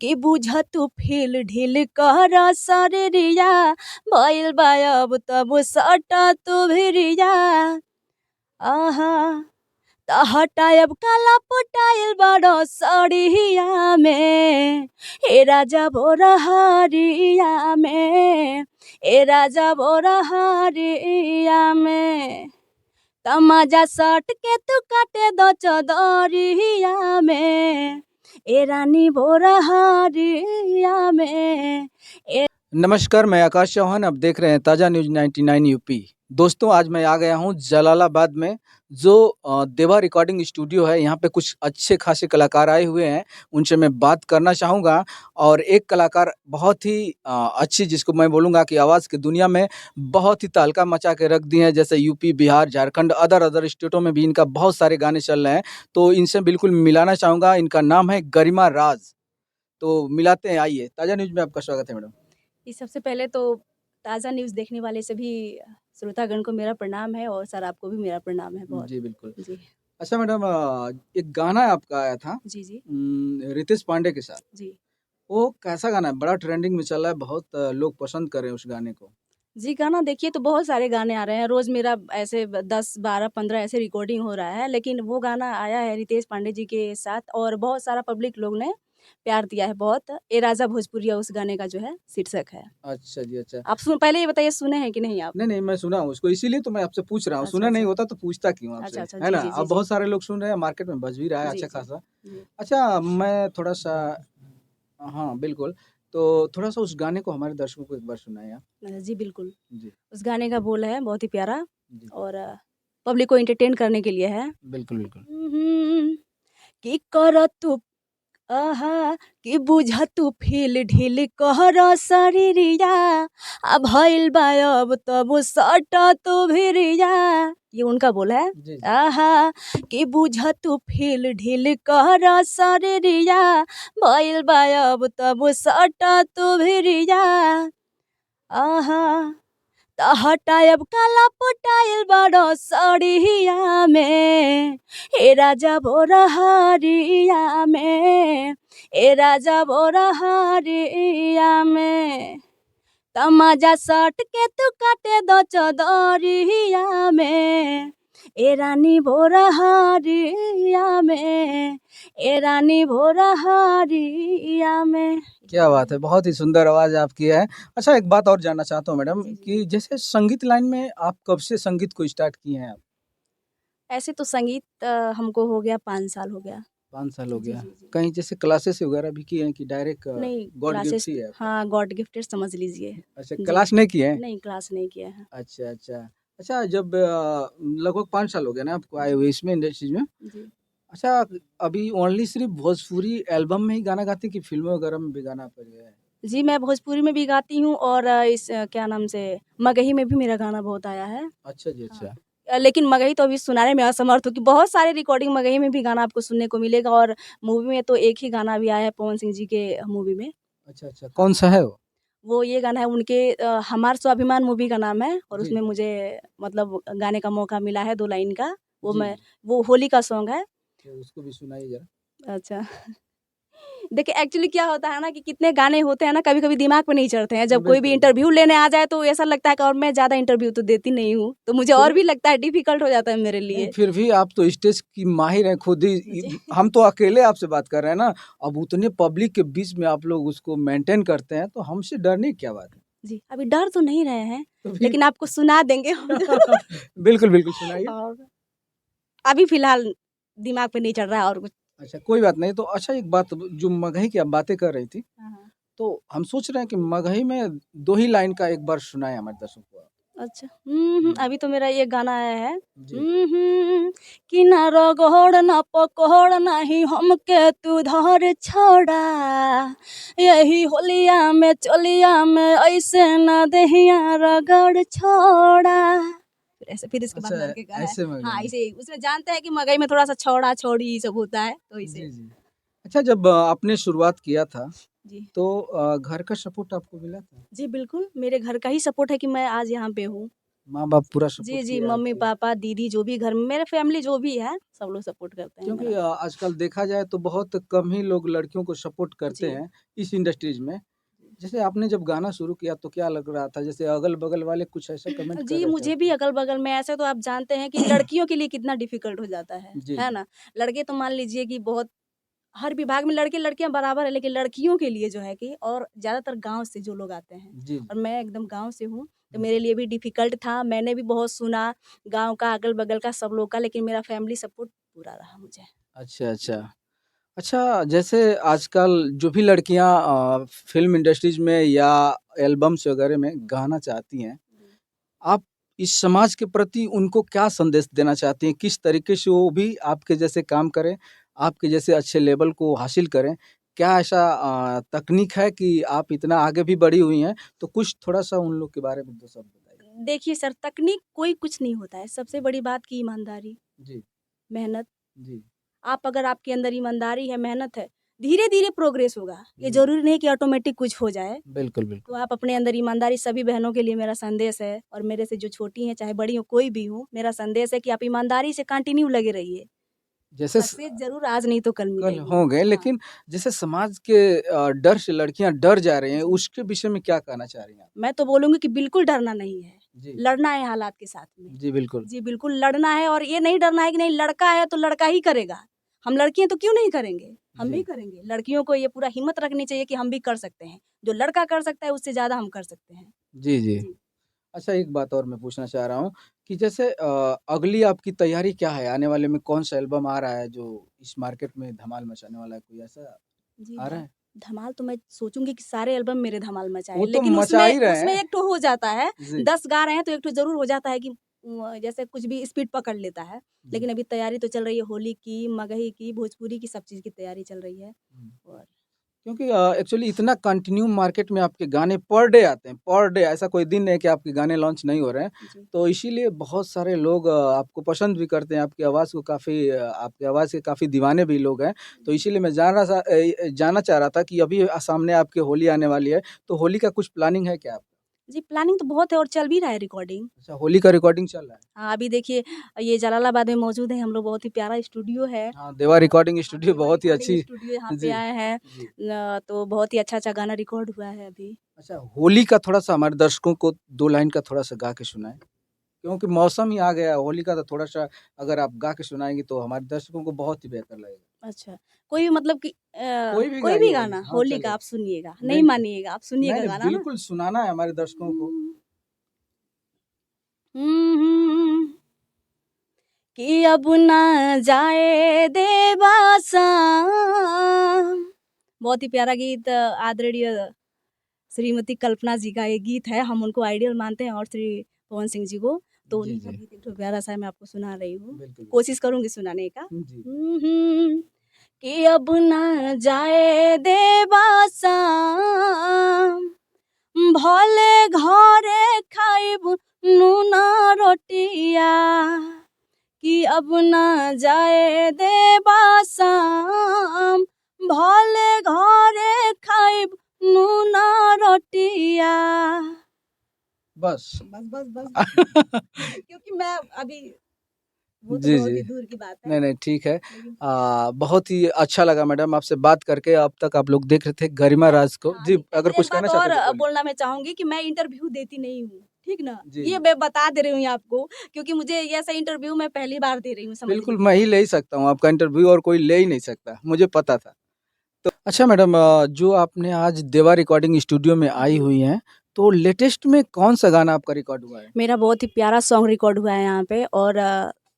कि बुझा तू फील ढील कहरा शरीरिया भइल बा अब तब सटा तू भिरिया आहा त हटायब काला पटाइल बड़ो सड़िया में ए राजा भोरा हरिया में ए राजा भोरा हरिया में तमाजा सट के तू काटे दो चदरिया में ए रानी भोरा हरिया में नमस्कार, मैं आकाश चौहान। अब देख रहे हैं ताज़ा न्यूज़ 99 यूपी। दोस्तों, आज मैं आ गया हूं जलालाबाद में, जो देवा रिकॉर्डिंग स्टूडियो है। यहाँ पे कुछ अच्छे खासे कलाकार आए हुए हैं, उनसे मैं बात करना चाहूँगा। और एक कलाकार बहुत ही अच्छी, जिसको मैं बोलूँगा कि आवाज़ की दुनिया में बहुत ही तहलका मचा के रख दी है। जैसे यूपी, बिहार, झारखंड, अदर स्टेटों में भी इनका बहुत सारे गाने चल रहे हैं, तो इनसे बिल्कुल मिलाना चाहूँगा। इनका नाम है गरिमा राज। तो मिलाते हैं, आइए। ताज़ा न्यूज़ में आपका स्वागत है मैडम। सबसे पहले तो ताज़ा न्यूज़ देखने वाले सभी श्रोतागण को मेरा प्रणाम है, और सर आपको भी मेरा प्रणाम है बहुत। जी, बिल्कुल। जी अच्छा मैडम, एक गाना आपका आया था जी जी रितेश पांडे के साथ। जी वो कैसा गाना है? बड़ा ट्रेंडिंग में चल रहा है, बहुत लोग पसंद कर रहे हैं उस गाने को। जी गाना देखिए, तो बहुत सारे गाने आ रहे हैं रोज़। मेरा ऐसे 10 12 15 ऐसे रिकॉर्डिंग हो रहा है, लेकिन वो गाना आया है रितेश पांडे जी के साथ, और बहुत सारा पब्लिक लोग ने प्यार दिया है बहुत। ए राजा भोजपुरिया उस गाने का जो है शीर्षक है। अच्छा जी, अच्छा। आप पहले ये बताइए, सुने हैं कि नहीं आप? नहीं, नहीं, मैं सुना हूँ उसको, इसीलिए तो मैं आपसे पूछ रहा हूँ। अच्छा सुना नहीं अच्छा होता तो पूछता क्यों आपसे, अच्छा अच्छा है जी ना? जी जी अब जी बहुत सारे लोग सुन रहे हैं, मार्केट में बज भी रहा है जी अच्छा जी खासा। जी अच्छा, मैं थोड़ा-सा, हाँ, बिल्कुल। तो थोड़ा-सा उस गाने को हमारे दर्शकों को एक बार सुनाएँ आप। जी बिल्कुल। जी, उस गाने का बोल है बहुत ही प्यारा, जी। और पब्लिक को एंटरटेन करने के लिए है। बिल्कुल, बिल्कुल। कि कर तू आहा कि बुझा तू फील ढील कहर शरीरिया आ भइल बा अब तब सटा तू भिरिया। ये उनका बोल है। जी, जी। आहा कि बुझा तू फील ढील कहर शरीरिया भइल बा अब तब सटा तू भिरिया आहा त हटायब काला पटाइल बड़ो सड़िया में ए राजा भोरा हरिया में ए राजा भोरा हरिया में तमाजा सट के तू काटे दो चदरिया में ए रानी भोरा हरिया में ए रानी भोरा हरिया में। क्या बात है! बहुत ही सुंदर आवाज़ आपकी है। अच्छा, एक बात और जानना चाहता हूँ मैडम, जी जी कि जैसे संगीत लाइन में आप कब से संगीत को स्टार्ट किए हैं आप? ऐसे तो संगीत हमको हो गया 5 साल हो गया। 5 साल हो जी गया। जी जी कहीं जैसे क्लासेस वगैरह भी किए हैं कि डायरेक्ट नहीं गॉड गिफ्ट क्लासेस, ही है आपका? हाँ गॉड गिफ्टेड समझ लीजिए। अच्छा, जी क्लास नहीं किए हैं? नहीं क्लास नहीं किया है। अच्छा, अच्छा। अच्छा, जब लगभग 5 साल हो गया ना आपको आए जी हुए इसमें, इंडस्ट्रीज़ में? जी अच्छा, अभी ओनली सिर्फ़ भोजपुरी एल्बम में ही गाना गाती हैं कि फ़िल्मों वगैरह में भी गाना आपका जो है? जी मैं भोजपुरी में भी गाती हूँ, और इस क्या नाम से मगही में भी मेरा गाना बहुत आया है। अच्छा जी, हाँ अच्छा। लेकिन मगही तो अभी सुनाने में असमर्थ हूँ कि बहुत सारे रिकॉर्डिंग मगही में भी गाना आपको सुनने को मिलेगा, और मूवी में तो एक ही गाना भी आया है पवन सिंह जी के मूवी में। अच्छा, अच्छा। हाँ कौन-सा है वो? वो ये गाना है उनके हमार स्वाभिमान मूवी का नाम है, और जी, उसमें मुझे मतलब गाने का मौका मिला है 2 लाइन का। वो जी, मैं जी। वो होली का सॉन्ग है। तो उसको भी सुनाइए ज़रा। अच्छा देखिए एक्चुअली क्या होता है ना कि कितने गाने होते हैं ना, कभी-कभी दिमाग पे नहीं चढ़ते हैं। जब कोई भी बिल्कुल, बिल्कुल। इंटरव्यू लेने आ जाए तो ऐसा लगता है कि और मैं ज़्यादा इंटरव्यू तो देती नहीं हूँ। तो मुझे फिर और भी लगता है डिफ़िकल्ट हो जाता है मेरे नहीं, लिए। फिर भी आप तो स्टेज की माहिर हैं खुद ही। जी। हम तो अकेले आपसे बात कर रहे हैं ना, अब उतने पब्लिक के बीच में आप लोग उसको मेंटेन करते हैं, तो हमसे डरने की क्या बात है? जी, अभी डर तो नहीं रहे हैं, तो फिर लेकिन आपको सुना देंगे हम जो बिल्कुल, बिल्कुल सुनाइए। और अभी फ़िलहाल दिमाग पे नहीं चढ़ रहा है और कुछ। अच्छा, कोई बात नहीं। तो अच्छा, एक बात, जो मगही की आप बातें कर रही थी, हाँ, हाँ। तो हम सोच रहे हैं कि मगही में 2 ही लाइन का एक बार सुनाएँ हमारे दर्शकों को आप। अच्छा। हुँ, अभी तो मेरा ये गाना आया है। जी। कि ना रगड़ ना पकड़ नाही हमके तू धर छोड़ा, यही होलिया में चलिया में ऐसे ना देहिया रगड़ छोड़ा। फिर इसके बाद अच्छा, लड़के का है। ऐसे मगही हाँ, में। ऐसे उसमें जानते हैं कि मगई में थोड़ा-सा छौड़ा छौड़ी ये सब होता है, तो इसे। जी, जी। अच्छा, जब आपने शुरुआत किया था, जी। तो घर का सपोर्ट आपको मिला था? जी, बिल्कुल, मेरे घर का ही सपोर्ट है कि मैं आज यहाँ पे हूँ। माँ बाप पूरा जी सपोर्ट जी, किया मम्मी आपको? पापा दीदी जो भी घर में मेरे फैमिली जो भी है सब लोग सपोर्ट करते हैं क्योंकि मेरा। आजकल देखा जाए तो बहुत कम ही लोग लड़कियों को सपोर्ट करते जी हैं इस इंडस्ट्रीज में। जैसे आपने जब गाना शुरू किया तो क्या लग रहा था? जैसे अगल-बगल वाले कुछ ऐसा कमेंट कर जी, रहे थे मुझे भी आपको? अगल-बगल में ऐसे तो आप जानते हैं कि लड़कियों के लिए कितना डिफ़िकल्ट हो जाता जी, है जी। ना? लड़के तो मान लीजिए कि बहुत हर विभाग में लड़के-लड़कियाँ बराबर है, लेकिन लड़कियों के लिए जो है कि और ज़्यादातर गाँव से जो लोग आते हैं जी, और जी। मैं एकदम गाँव से हूँ, तो हुँ। मेरे लिए भी डिफ़िकल्ट था। मैंने भी बहुत सुना गाँव का, अगल-बगल का, सब लोग का, लेकिन मेरा फैमिली सपोर्ट पूरा रहा मुझे। अच्छा, अच्छा। जी। अच्छा, जैसे आजकल जो भी लड़कियाँ फ़िल्म इंडस्ट्रीज़ में या एल्बम्स वगैरह में गाना चाहती हैं, आप इस समाज के प्रति उनको क्या संदेश देना चाहती हैं? किस तरीके से वो भी आपके जैसे काम करें, आपके जैसे अच्छे लेवल को हासिल करें? क्या ऐसा तकनीक है कि आप इतना आगे भी बढ़ी हुई हैं, तो कुछ थोड़ा-सा उन लोग के बारे में 2 शब्द बताइए? देखिए सर, तकनीक कोई कुछ नहीं होता है, सबसे बड़ी बात की ईमानदारी, जी, मेहनत। जी, आप अगर आपके अंदर ईमानदारी है, मेहनत है, धीरे-धीरे प्रोग्रेस होगा। ये जी। ज़रूरी नहीं कि ऑटोमेटिक कुछ हो जाए। बिल्कुल, तो बिल्कुल। आप अपने अंदर ईमानदारी सभी बहनों के लिए मेरा संदेश है और मेरे से जो छोटी हैं, चाहे बड़ी हो, कोई भी हो, मेरा संदेश है कि आप ईमानदारी से कंटिन्यू लगे रहिए। जैसे स सक्सेस ज़रूर आज नहीं तो कल कल मिलेगी। होंगे, हाँ, लेकिन जैसे समाज के डर से लड़कियाँ डर जा रही हैं, जी। उसके विषय में क्या कहना चाह रही हैं आप? मैं तो बोलूँगी कि बिल्कुल डरना नहीं है, जी, लड़ना है हालात के साथ में। जी, बिल्कुल। जी, बिल्कुल लड़ना है और ये नहीं डरना है कि नहीं लड़का है तो लड़का ही करेगा। हम लड़कियाँ तो क्यों नहीं करेंगे? हम भी जी, करेंगे। लड़कियों को ये पूरा हिम्मत रखनी चाहिए कि हम भी कर सकते हैं। जो लड़का कर सकता है उससे ज़्यादा हम कर सकते हैं। जी, जी। जी। अच्छा, एक बात और मैं पूछना चाह रहा हूँ कि जैसे अगली आपकी तैयारी क्या है? आने वाले में कौन-सा एल्बम आ रहा है जो इस मार्केट में धमाल मचाने वाला है? कोई ऐसा जी, आ रहा है? धमाल तो मैं सोचूँगी कि सारे एल्बम मेरे धमाल मचाएँ, वो तो लेकिन मचा उसमें ही रहे उसमें हैं। एक ठो हो जाता है, जी, 10 गा रहे हैं तो एक ठो ज़रूर हो जाता है कि जैसे कुछ भी स्पीड पकड़ लेता है। जी। लेकिन अभी तैयारी तो चल रही है होली की, मगही की, भोजपुरी की, सब चीज़ की तैयारी चल रही है हुँ। और क्योंकि एक्चुअली इतना कंटिन्यू मार्केट में आपके गाने पर डे आते हैं, पर डे ऐसा कोई दिन नहीं है कि आपके गाने लॉन्च नहीं हो रहे हैं। जी। तो इसीलिए बहुत सारे लोग आपको पसंद भी करते हैं, आपकी आवाज़ को काफ़ी आपकी आवाज़ के काफ़ी दीवाने भी लोग हैं। तो इसीलिए मैं जानना चाह रहा था कि अभी सामने आपके होली आने वाली है, तो होली का कुछ प्लानिंग है क्या आपका? जी, प्लानिंग तो बहुत है और चल भी रहा है रिकॉर्डिंग। अच्छा, होली का रिकॉर्डिंग चल रहा है? हाँ, अभी देखिए ये जलालाबाद में मौजूद है हम लोग, बहुत ही प्यारा स्टूडियो है। हाँ, देवा रिकॉर्डिंग हाँ, स्टूडियो देवा बहुत ही रिकॉर्डिंग अच्छी स्टूडियो यहाँ पे जी, आए हैं जी। तो बहुत ही अच्छा-अच्छा गाना रिकॉर्ड हुआ है अभी। अच्छा, होली का थोड़ा-सा हमारे दर्शकों को 2 लाइन का थोड़ा-सा गा के सुनाएँ। क्योंकि मौसम ही आ गया है होली का तो थोड़ा-सा अगर आप गा के सुनाएँगी तो हमारे दर्शकों को बहुत ही बेहतर लगेगा। अच्छा, कोई भी मतलब कि कोई भी कोई गाइए भी होली गाना हाँ, होली का आप चलेगा। सुनिएगा, नहीं बिल्कुल। मानिएगा, आप नहीं, सुनिएगा नहीं गाना ना। बिल्कुल सुनाना है हमारे दर्शकों को। हुँ, कि अब ना जाए देवासा बहुत ही प्यारा गीत आदरणीय श्रीमती कल्पना जी का ये गीत है, हम उनको आइडियल मानते हैं और श्री पवन सिंह जी को, तो जी, उन्हीं का जी। गीत एक ठो प्यारा-सा मैं आपको सुना रही हूँ। बिल्कुल, बिल्कुल। कोशिश करूँगी सुनाने का। जी। कि अब ना जाए देवासा भले घरे खाइब नूना रोटिया कि अब ना जाए देवासा भले घरे खाइब नूना रोटिया बस। बस क्योंकि मैं अभी वो तो जी, बहुत जी। ही दूर की बात है नहीं, नहीं ठीक है। लेकिन बहुत ही अच्छा लगा मैडम आपसे बात करके। अब तक आप लोग देख रहे थे गरिमा राज को। हाँ जी, जी, अगर लेकिन एक कुछ कहना बात चाहते और हैं तो बोलिए। बोलना मैं चाहूँगी कि मैं इंटरव्यू देती नहीं हूँ, ठीक ना? जी, ये जी। मैं बता दे रही हूँ आपको क्योंकि मुझे ये ऐसा इंटरव्यू मैं पहली बार दे रही हूँ, समझ बिल्कुल, लीजिए। मैं ही ले ही सकता हूँ आपका इंटरव्यू और कोई ले ही नहीं सकता, मुझे पता था। तो अच्छा मैडम जो आपने आज देवा रिकॉर्डिंग स्टूडियो में आई जी। हुई हैं, तो लेटेस्ट में कौन-सा गाना आपका रिकॉर्ड हुआ है? मेरा बहुत ही प्यारा सॉन्ग रिकॉर्ड हुआ है यहाँ पे और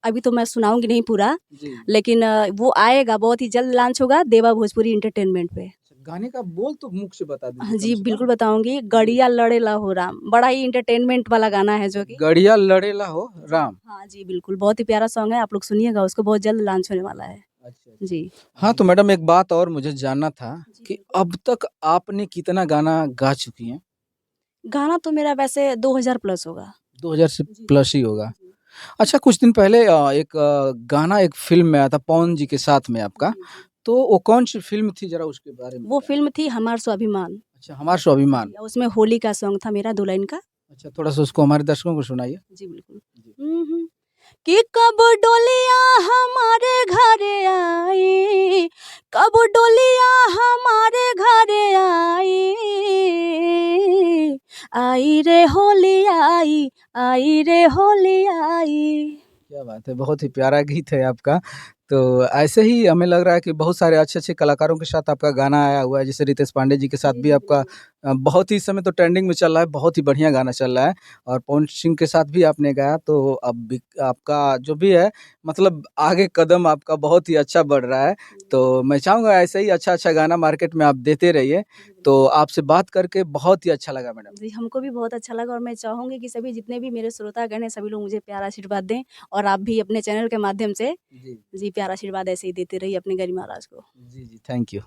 अभी तो मैं सुनाऊँगी नहीं पूरा, जी। लेकिन वो आएगा बहुत ही जल्द लॉन्च होगा देवा भोजपुरी एंटरटेनमेंट पे। अच्छा, गाने का बोल तो मुख से बता दीजिए हाँ कम जी, से बिल्कुल कम। बताऊँगी, जी। गड़िया लड़ेला हो राम, बड़ा ही एंटरटेनमेंट वाला गाना है जो कि गड़िया लड़ेला हो जी, राम। हाँ जी, बिल्कुल, बहुत ही प्यारा सॉन्ग है, आप लोग सुनिएगा उसको, बहुत जल्द लॉन्च होने वाला है। अच्छा, अच्छा। जी। हाँ, तो मैडम एक बात और मुझे जानना था जी, कि बिल्कुल। अब तक आपने कितना गाना गा चुकी हैं? गाना तो मेरा वैसे 2000 प्लस होगा। 2000 से जी, जी। प्लस ही होगा। जी। अच्छा कुछ दिन पहले एक गाना एक फ़िल्म में आया था पवन जी के साथ में आपका, जी, जी। तो वो कौन-सी फ़िल्म थी ज़रा उसके बारे में वो बताएँ? फ़िल्म थी हमार स्वाभिमान। अच्छा, हमार स्वाभिमान। जी, उसमें होली का सॉन्ग था मेरा 2 लाइन का। अच्छा, थोड़ा-सा उसको हमारे दर्शकों को सुनाइए। जी बिल्कुल। जी। कि कब डोलिया हमारे घर आई, कब डोलिया हमारे घर आई, आई रे होली आई रे होली आई। क्या बात है! बहुत ही प्यारा गीत है आपका। तो ऐसे ही हमें लग रहा है कि बहुत सारे अच्छे-अच्छे कलाकारों के साथ आपका गाना आया हुआ है, जैसे रितेश पांडे जी के साथ जी भी जी आपका बिल्कुल। बहुत ही इस समय तो ट्रेंडिंग में चल रहा है, बहुत ही बढ़िया गाना चल रहा है और पवन सिंह के साथ भी आपने गाया, तो अब भी आपका जो भी है मतलब आगे कदम आपका बहुत ही अच्छा बढ़ रहा है। तो मैं चाहूँगा ऐसे ही अच्छा-अच्छा गाना मार्केट में आप देते रहिए। जी तो बिल्कुल। आपसे बात करके बहुत ही अच्छा लगा मैडम। जी, हमको भी बहुत अच्छा लगा और मैं चाहूँगी कि सभी जितने भी मेरे श्रोतागण हैं, सभी लोग मुझे प्यार आशीर्वाद दें और आप भी अपने चैनल के माध्यम से जी। जी, प्यार आशीर्वाद ऐसे ही देते रहिए अपने गरिमा राज को। जी, जी। Thank you.